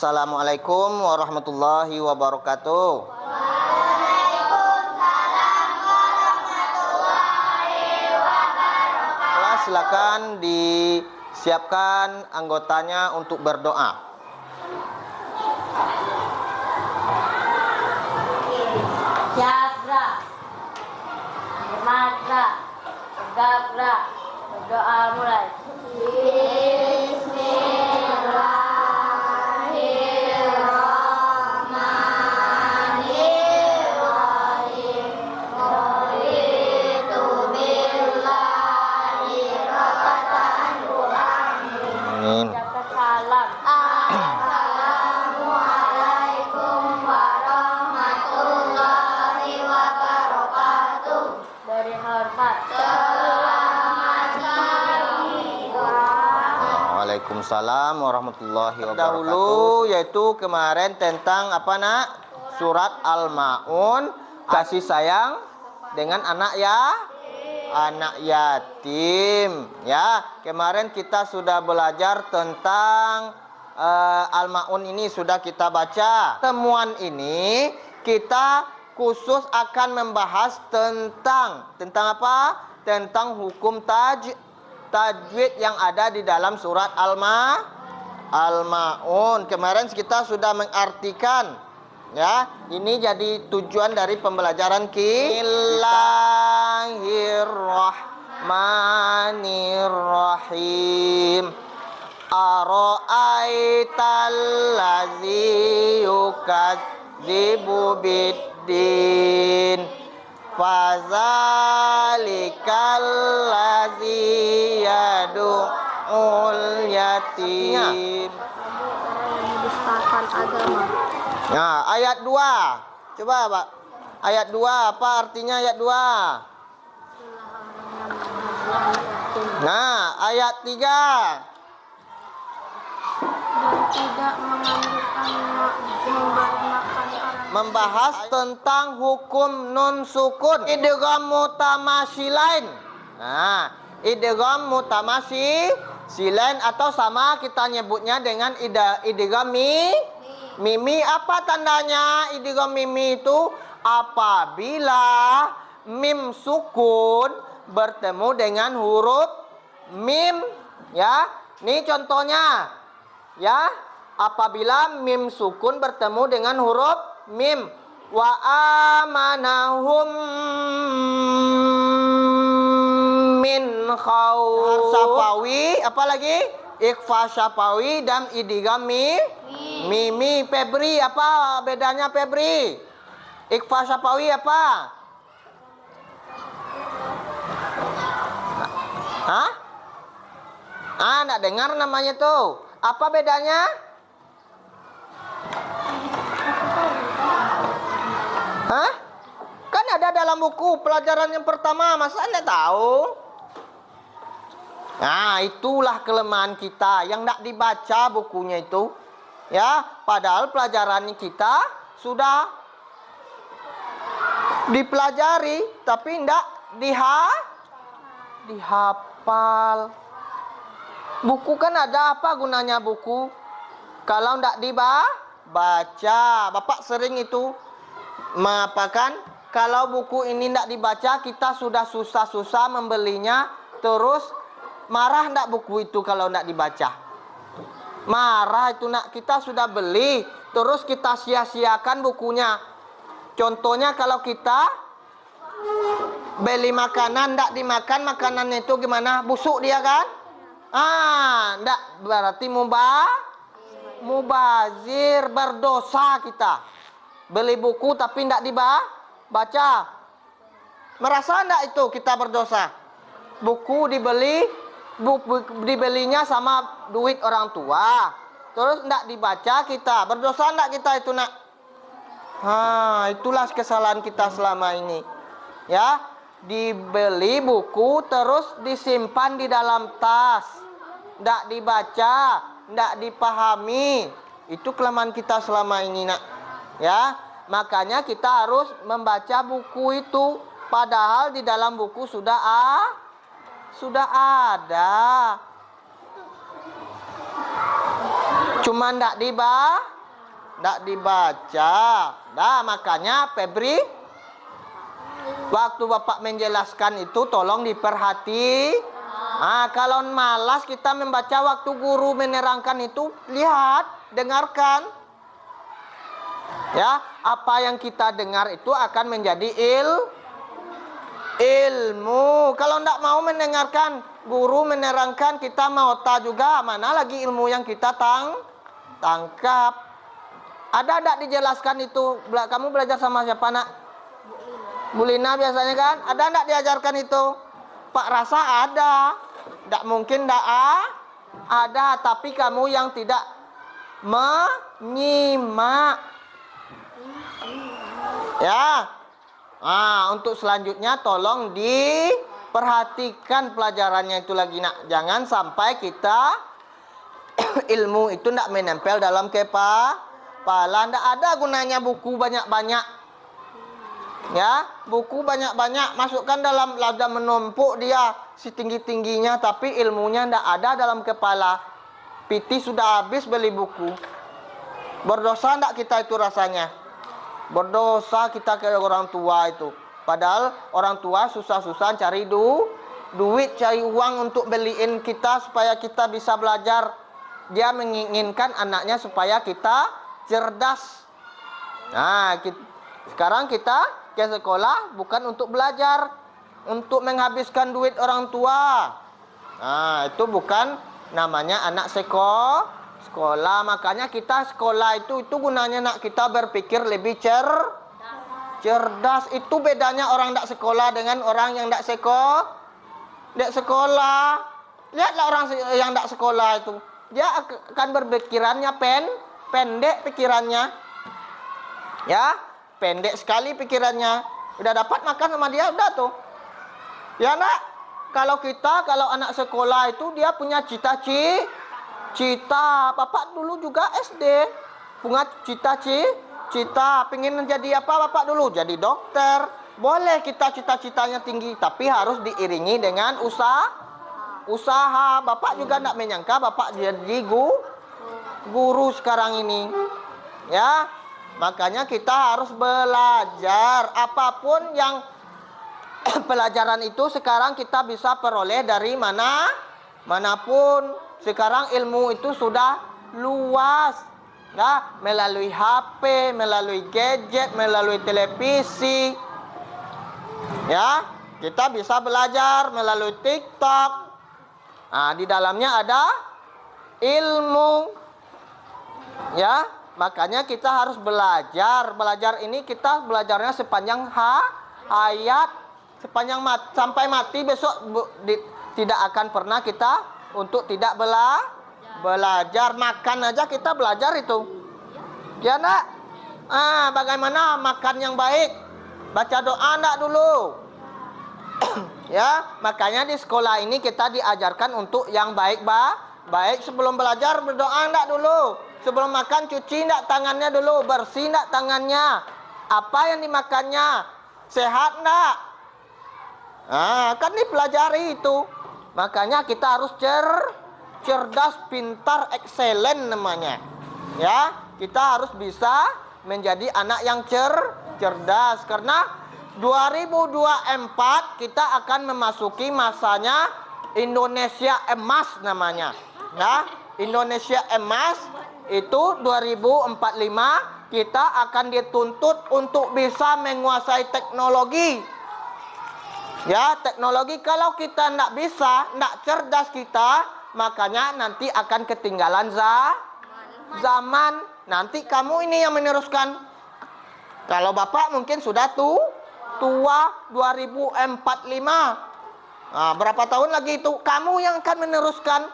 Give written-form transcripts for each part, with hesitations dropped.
Assalamualaikum warahmatullahi wabarakatuh. Waalaikumsalam warahmatullahi wabarakatuh. Silakan disiapkan anggotanya untuk berdoa. Jabra, Matra, Gabra, berdoa mulai. Assalamualaikum warahmatullahi wabarakatuh. Dari hormat. Selamat pagi. Waalaikumsalam warahmatullahi wabarakatuh. Dahulu yaitu kemarin tentang apa nak? Surat Al-Maun, kasih sayang dengan anak yatim. Ya, kemarin kita sudah belajar tentang Al-Maun ini sudah kita baca. Temuan ini kita khusus akan membahas tentang apa? Tentang hukum tajwid yang ada di dalam surat Al-Maun. Kemarin kita sudah mengartikan, ya. Ini jadi tujuan dari pembelajaran Bismillahirrahmanirrahim. Ara'aital ladzi yukadzibu biddin fazalikal ladzi yad'ul yatim. Mendustakan agama. Nah, ayat 2. Coba, Pak. Ayat 2, apa artinya ayat 2? Nah, ayat 3. Dan tidak Membahas tentang hukum nun sukun, idgham mutamasilain. Nah, idgham mutamasilain atau sama kita nyebutnya dengan idgham mimi. Apa tandanya idgham mimi itu? Apabila mim sukun bertemu dengan huruf mim, ya. Ini contohnya, ya. Apabila mim sukun bertemu dengan huruf mim. Wa amanahum min khawf. Syafawi, apa lagi? Ikhfa syafawi dan idgham mimi. Febri, apa bedanya Febri? Ikhfa syafawi apa? Hah? Nggak dengar namanya tuh. Apa bedanya? Hah? Kan ada dalam buku pelajaran yang pertama, masa Anda tahu? Nah, itulah kelemahan kita yang tidak dibaca bukunya itu. Ya, padahal pelajaran kita sudah dipelajari, tapi tidak dihafal. Buku kan ada apa gunanya buku? Kalau tidak dibaca, Bapak sering itu mengapakan? Kalau buku ini tidak dibaca, kita sudah susah-susah membelinya, terus marah tidak buku itu kalau tidak dibaca? Marah itu nak, kita sudah beli, terus kita sia-siakan bukunya. Contohnya kalau kita beli makanan, tidak dimakan makanannya itu gimana? Busuk dia kan? Tidak berarti mubazir, berdosa kita. Beli buku tapi tidak dibaca. Merasa tidak itu kita berdosa? Buku dibelinya sama duit orang tua, terus tidak dibaca kita, berdosa tidak kita itu nak? Itulah kesalahan kita selama ini, ya. Dibeli buku terus disimpan di dalam tas, tidak dibaca, tidak dipahami. Itu kelemahan kita selama ini nak, ya. Makanya kita harus membaca buku itu, padahal di dalam buku sudah ada, cuma tidak ndak dibaca. Nah, makanya Febri, waktu Bapak menjelaskan itu tolong diperhati. Kalau malas kita membaca waktu guru menerangkan itu, lihat, dengarkan. Ya, apa yang kita dengar itu akan menjadi ilmu. Kalau ndak mau mendengarkan guru menerangkan, kita mau tahu juga, mana lagi ilmu yang kita tangkap. Ada ndak dijelaskan itu? Kamu belajar sama siapa, Nak? Bu Lina biasanya kan? Ada ndak diajarkan itu? Pak rasa ada. Ndak mungkin ndak ada, tapi kamu yang tidak menyimak. Ya. Untuk selanjutnya tolong diperhatikan pelajarannya itu lagi, Nak. Jangan sampai kita ilmu itu ndak menempel dalam kepala. Ndak ada gunanya buku banyak-banyak. Ya, buku banyak-banyak masukkan dalam lada menumpuk dia setinggi-tingginya, tapi ilmunya ndak ada dalam kepala. Piti sudah habis beli buku. Berdosa ndak kita itu rasanya? Berdosa kita ke orang tua itu. Padahal orang tua susah-susah cari duit, cari uang untuk beliin kita supaya kita bisa belajar. Dia menginginkan anaknya supaya kita cerdas. Sekarang kita ke sekolah bukan untuk belajar, untuk menghabiskan duit orang tua. Itu bukan namanya anak sekolah. Makanya kita sekolah itu gunanya nak kita berpikir lebih cerdas. Itu bedanya orang tidak sekolah dengan orang yang tidak sekolah. Lihatlah orang yang tidak sekolah itu, dia akan berpikirannya pendek pikirannya. Ya, pendek sekali pikirannya. Udah dapat makan sama dia udah tuh. Ya nak, kalau anak sekolah itu dia punya cita. Bapak dulu juga SD punya cita pengen menjadi apa Bapak dulu? Jadi dokter. Boleh kita cita-citanya tinggi, tapi harus diiringi dengan usaha. Bapak juga tidak menyangka Bapak jadi guru sekarang ini. Ya, makanya kita harus belajar. Apapun yang pelajaran itu sekarang kita bisa peroleh dari manapun. Sekarang ilmu itu sudah luas, ya, melalui HP, melalui gadget, melalui televisi. Ya, kita bisa belajar melalui TikTok. Di dalamnya ada ilmu. Ya, makanya kita harus belajar. Belajar ini kita belajarnya sepanjang hayat, sampai mati besok tidak akan pernah kita untuk tidak belajar. Makan aja kita belajar itu. Ya nak? Bagaimana makan yang baik? Baca doa enggak dulu? Ya, makanya di sekolah ini kita diajarkan untuk yang baik. Sebelum belajar berdoa enggak dulu? Sebelum makan cuci enggak tangannya dulu? Bersih enggak tangannya? Apa yang dimakannya? Sehat enggak? Kan dipelajari itu. Makanya kita harus cerdas, pintar, excellent namanya. Ya, kita harus bisa menjadi anak yang cerdas. Karena 2024 kita akan memasuki masanya Indonesia emas namanya. Ya, Indonesia emas itu 2045 kita akan dituntut untuk bisa menguasai teknologi. Ya, teknologi kalau kita tidak bisa, tidak cerdas kita, makanya nanti akan ketinggalan zaman. Nanti kamu ini yang meneruskan. Kalau Bapak mungkin sudah tua 2045. Berapa tahun lagi itu? Kamu yang akan meneruskan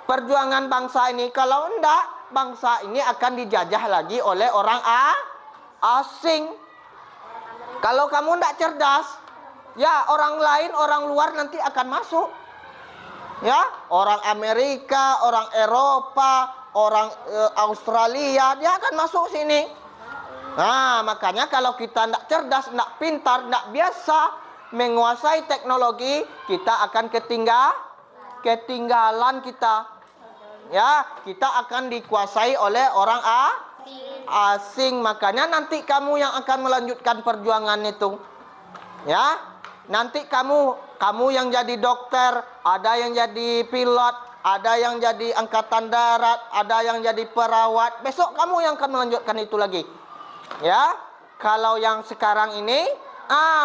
perjuangan bangsa ini. Kalau enggak, bangsa ini akan dijajah lagi oleh orang asing. Kalau kamu enggak cerdas, ya orang lain, orang luar nanti akan masuk. Ya, orang Amerika, orang Eropa, orang Australia, dia akan masuk sini. Makanya kalau kita tidak cerdas, tidak pintar, tidak biasa menguasai teknologi, kita akan ketinggalan kita. Ya, kita akan dikuasai oleh orang asing. Makanya nanti kamu yang akan melanjutkan perjuangan itu. Ya, nanti kamu yang jadi dokter, ada yang jadi pilot, ada yang jadi angkatan darat, ada yang jadi perawat. Besok kamu yang akan melanjutkan itu lagi. Ya, kalau yang sekarang ini,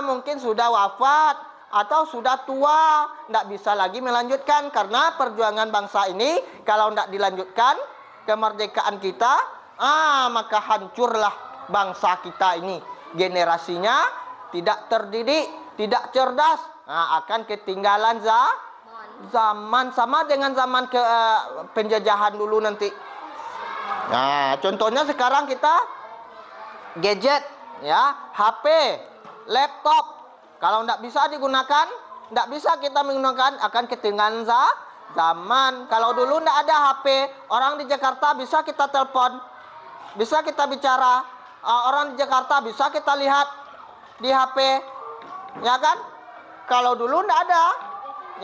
mungkin sudah wafat atau sudah tua, tidak bisa lagi melanjutkan karena perjuangan bangsa ini kalau tidak dilanjutkan kemerdekaan kita, maka hancurlah bangsa kita ini. Generasinya tidak terdidik, tidak cerdas, akan ketinggalan zaman sama dengan zaman penjajahan dulu nanti. Nah, contohnya sekarang kita gadget, ya, HP, laptop. Kalau tidak bisa digunakan, tidak bisa kita menggunakan, akan ketinggalan zaman. Kalau dulu tidak ada HP, orang di Jakarta bisa kita telepon, bisa kita bicara. Orang di Jakarta bisa kita lihat di HP, ya kan? Kalau dulu tidak ada,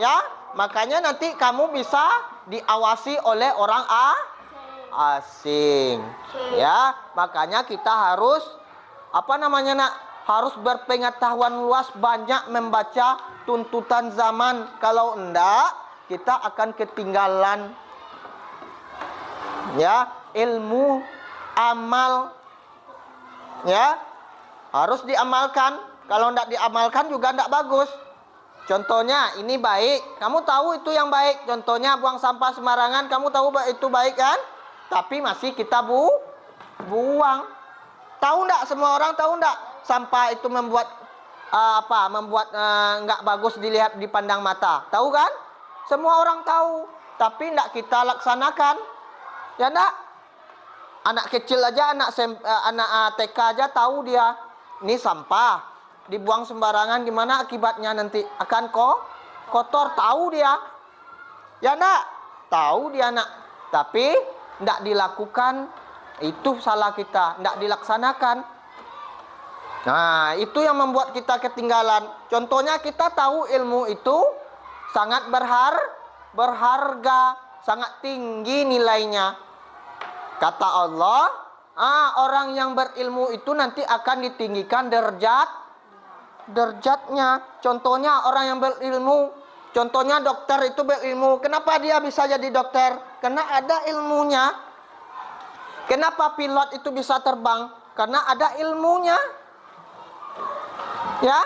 ya. Makanya nanti kamu bisa diawasi oleh orang asing, ya. Makanya kita harus harus berpengetahuan luas, banyak membaca tuntutan zaman. Kalau enggak, kita akan ketinggalan. Ya, ilmu, amal, ya, harus diamalkan. Kalau enggak diamalkan juga enggak bagus. Contohnya, ini baik. Kamu tahu itu yang baik. Contohnya, buang sampah sembarangan. Kamu tahu itu baik kan? Tapi masih kita buang. Tahu enggak? Semua orang tahu enggak? Sampah itu membuat enggak bagus dilihat, dipandang mata. Tahu kan? Semua orang tahu. Tapi enggak kita laksanakan. Ya enggak? Anak kecil aja, anak TK aja tahu dia. Ini sampah, dibuang sembarangan, gimana akibatnya nanti? Akan kotor, tahu dia. Ya nak? Tahu dia nak. Tapi tidak dilakukan, itu salah kita, tidak dilaksanakan. Nah, itu yang membuat kita ketinggalan. Contohnya kita tahu ilmu itu sangat berharga, sangat tinggi nilainya. Kata Allah, orang yang berilmu itu nanti akan ditinggikan derajatnya. Contohnya orang yang berilmu, contohnya dokter itu berilmu. Kenapa dia bisa jadi dokter? Karena ada ilmunya. Kenapa pilot itu bisa terbang? Karena ada ilmunya. Ya.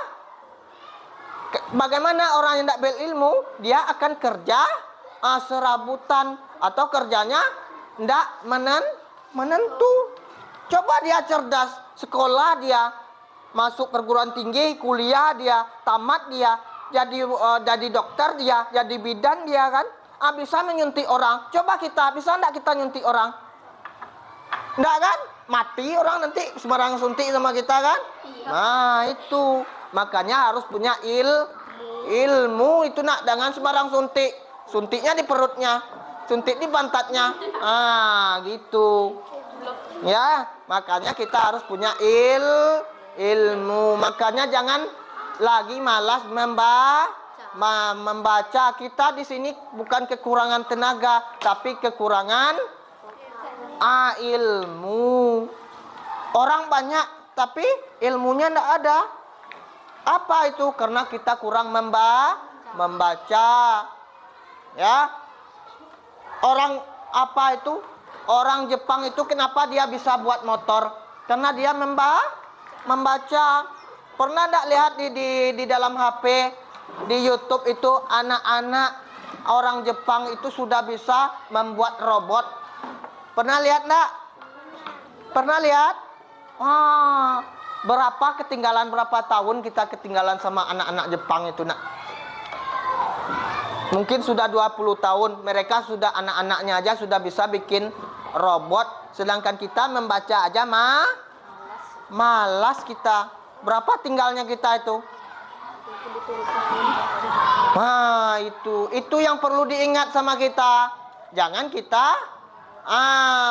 Bagaimana orang yang tidak berilmu? Dia akan kerja serabutan atau kerjanya tidak menentu. Coba dia cerdas, sekolah dia, masuk perguruan tinggi, kuliah dia, tamat dia, jadi dokter dia, jadi bidan dia kan, bisa menyuntik orang. Coba kita, bisa enggak kita nyuntik orang? Enggak kan? Mati orang nanti sembarang suntik sama kita kan? Nah itu, makanya harus punya ilmu itu nak, jangan sembarang suntik. Suntiknya di perutnya, suntik di pantatnya, gitu. Ya, makanya kita harus punya ilmu. Makanya jangan lagi malas membaca. Kita di sini bukan kekurangan tenaga, tapi kekurangan ilmu. Orang banyak, tapi ilmunya tidak ada. Apa itu? Karena kita kurang membaca. Ya, orang Orang Jepang itu kenapa dia bisa buat motor? Karena dia membaca. Pernah enggak lihat di dalam HP, di YouTube itu anak-anak orang Jepang itu sudah bisa membuat robot? Pernah lihat enggak? Pernah lihat? Berapa tahun kita ketinggalan sama anak-anak Jepang itu nak? Mungkin sudah 20 tahun, mereka sudah anak-anaknya aja sudah bisa bikin robot, sedangkan kita membaca aja malas kita. Berapa tinggalnya kita itu? Itu yang perlu diingat sama kita. Jangan kita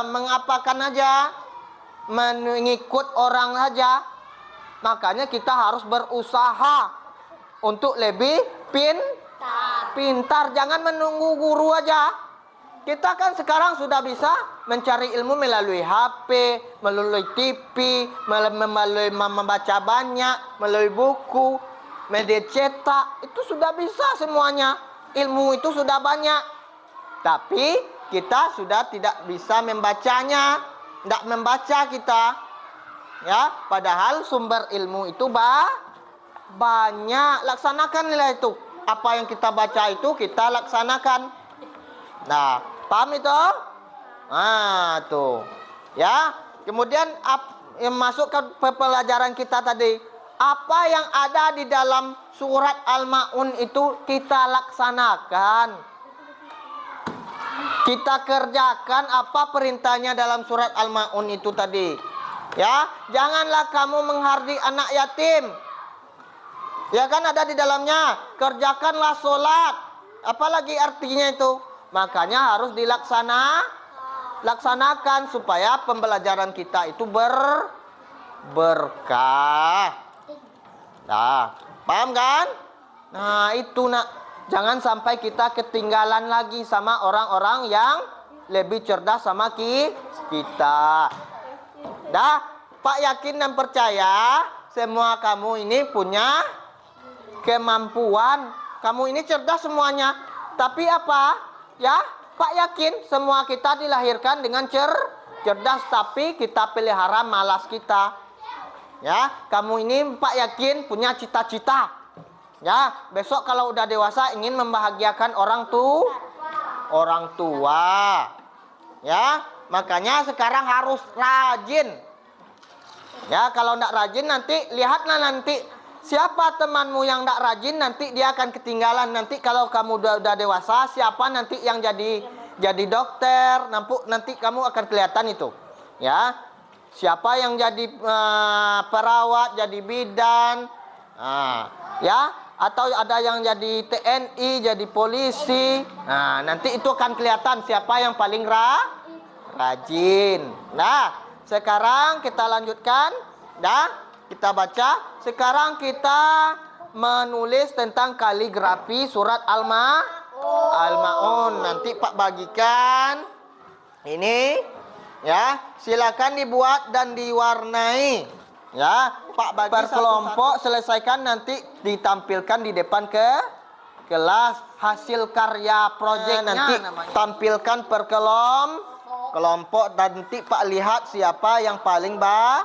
mengapakan aja, mengikut orang aja. Makanya kita harus berusaha untuk lebih pintar. Jangan menunggu guru aja. Kita kan sekarang sudah bisa mencari ilmu melalui HP, melalui TV, melalui membaca banyak, melalui buku, media cetak. Itu sudah bisa semuanya. Ilmu itu sudah banyak. Tapi kita sudah tidak bisa membacanya. Tidak membaca kita. Ya, padahal sumber ilmu itu banyak. Laksanakanlah itu. Apa yang kita baca itu kita laksanakan. Nah, paham itu? Nah, tuh. Ya, kemudian yang masuk ke pelajaran kita tadi. Apa yang ada di dalam surat Al-Ma'un itu kita laksanakan. Kita kerjakan apa perintahnya dalam surat Al-Ma'un itu tadi. Ya, janganlah kamu menghardik anak yatim. Ya kan ada di dalamnya. Kerjakanlah sholat. Apalagi artinya itu. Makanya harus laksanakan supaya pembelajaran kita itu berkah. Nah, paham kan? Nah, itu nak. Jangan sampai kita ketinggalan lagi sama orang-orang yang lebih cerdas sama kita. Dah, Pak yakin dan percaya semua kamu ini punya kemampuan. Kamu ini cerdas semuanya. Tapi apa? Ya, Pak yakin semua kita dilahirkan dengan cerdas, tapi kita pelihara malas kita. Ya, kamu ini Pak yakin punya cita-cita. Ya, besok kalau udah dewasa ingin membahagiakan orang tua. Ya, makanya sekarang harus rajin. Ya, kalau enggak rajin nanti lihatlah nanti siapa temanmu yang enggak rajin nanti dia akan ketinggalan. Nanti kalau kamu udah dewasa siapa nanti yang jadi dokter, nanti kamu akan kelihatan itu. Ya. Siapa yang jadi perawat, jadi bidan. Ya, atau ada yang jadi TNI, jadi polisi. Nah, nanti itu akan kelihatan siapa yang paling rajin. Nah, sekarang kita lanjutkan. Dah, kita baca. Sekarang kita menulis tentang kaligrafi surat Al-Ma'un. Nanti Pak bagikan. Ini, ya, silakan dibuat dan diwarnai. Ya, Pak bagi per kelompok, selesaikan nanti ditampilkan di depan ke kelas hasil karya proyeknya. Nanti tampilkan per kelompok dan nanti Pak lihat siapa yang paling bagus.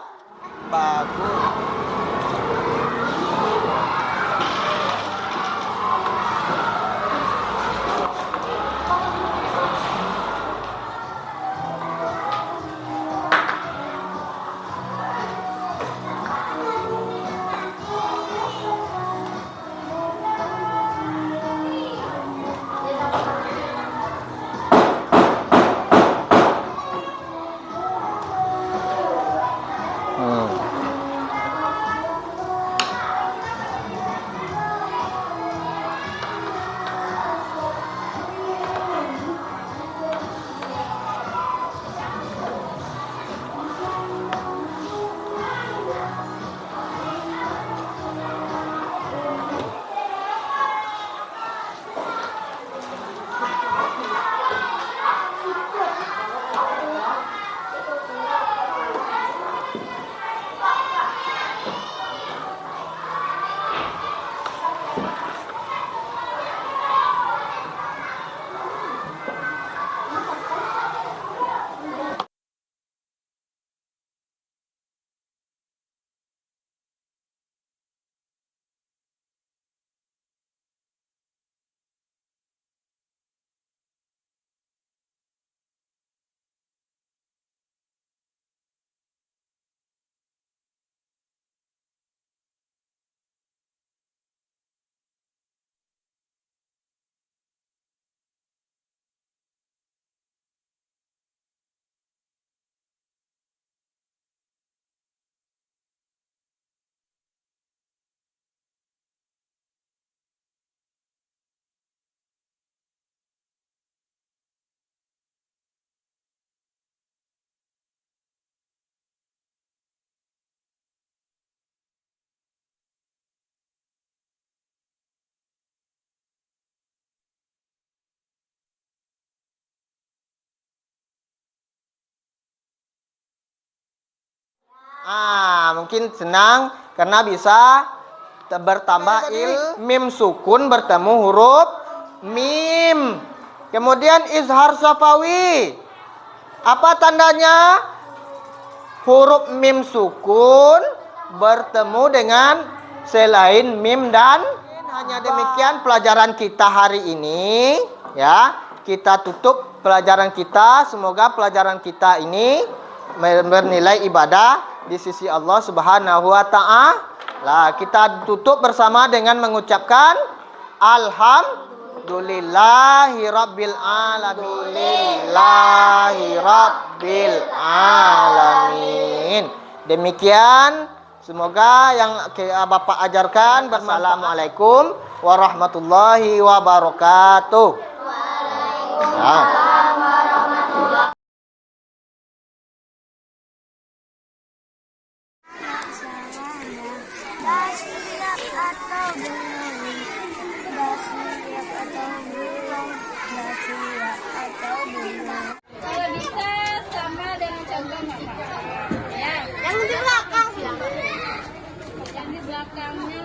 Mungkin senang karena bisa bertambah mim sukun bertemu huruf mim. Kemudian izhar syafawi. Apa tandanya? Huruf mim sukun bertemu dengan selain mim dan hanya demikian pelajaran kita hari ini ya. Kita tutup pelajaran kita. Semoga pelajaran kita ini bernilai ibadah di sisi Allah Subhanahu wa taala. Kita tutup bersama dengan mengucapkan alhamdulillahi rabbil alamin. Rabbil alamin. Demikian semoga yang Bapak ajarkan. Wassalamualaikum warahmatullahi wabarakatuh. Waalaikumsalam warahmatullahi. Siap atau belum? Siap atau belum? Siap atau belum? Kalau bisa sama dengan contoh Bapak. Ya. Yang di belakang. Yang di belakangnya